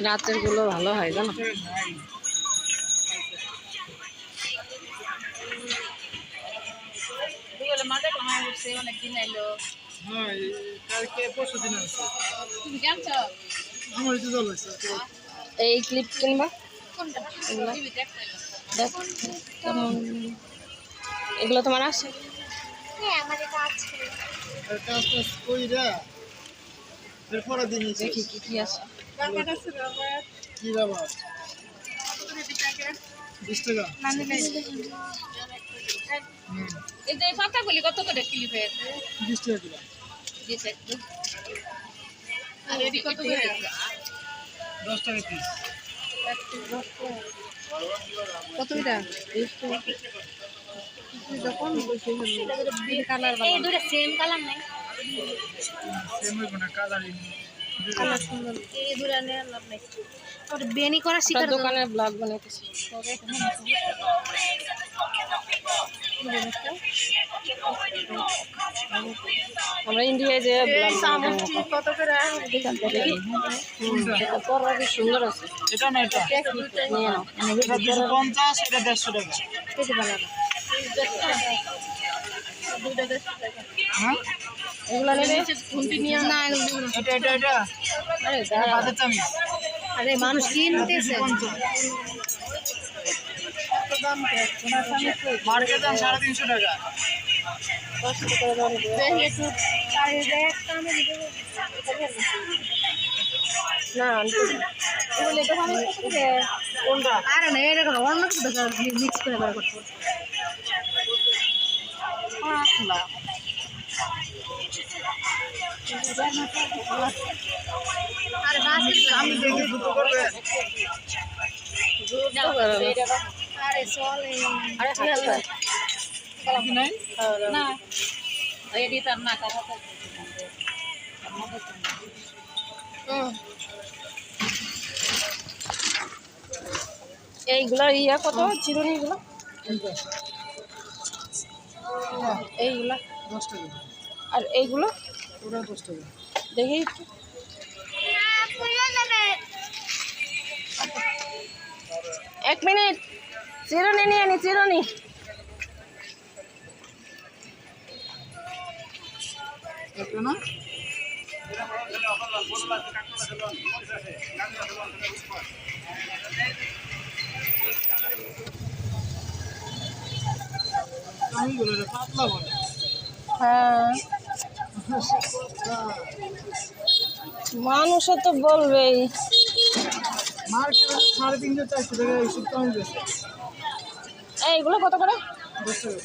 রাতের গুলো ভালো হয় জানো। এই ক্লিপ কিনবা এগুলো তোমার আছে? দেখি কি কি আছে। 20 টাকা। এই যে পাতাগুলি কত করে ক্লিপের? 20 টাকা কিলো। আর এটি কত করে? 10 টাকা পিস। কত এটা? যখন কালার এই দুটো সেম কালার নাই। সেম হইব না, কালারই কালার সুন্দর। এই দুটো নিয়ে লাভ নাই। আর বেনি করা শিকার দোকানে ব্লগ বানাইতেছি। আমরা ইন্ডিয়ায় যে কত করে? সুন্দর আছে। এটা না এটা। নিয়ে নাও। এটা 250, এটা 150 টাকা। কেটে বানাবো। হ্যাঁ? এগুলো নেবে? না এটা এটা এটা। আরে এটা বাজার চামিচ। আরে মানুষ কিনতেছে। 250। মার্কেট দাম 350 টাকা। না কোনটা? আরে না এরকম অন্য কিছু মিক্স করে বার করতে হবে। আরে আমি দেখি দুটো করবে। আরে চলে কি নাই? না এডি তার না কাটা এইগুলা ইয়া কত চিরুনি গুলো? এইগুলা 10 টাকা। আর এইগুলো ওটা 10 টাকা। দেখি একটু। এক মিনিট, চিরুনি নিয়ে নি, চিরুনি। এটা না? আমি বলে রে পাতলা বলে। হ্যাঁ, মানুষও তো বলবেই। মার্কেটে 350 400 টাকা এইসব কম বেশি। এইগুলো কত করে? 10 টাকা।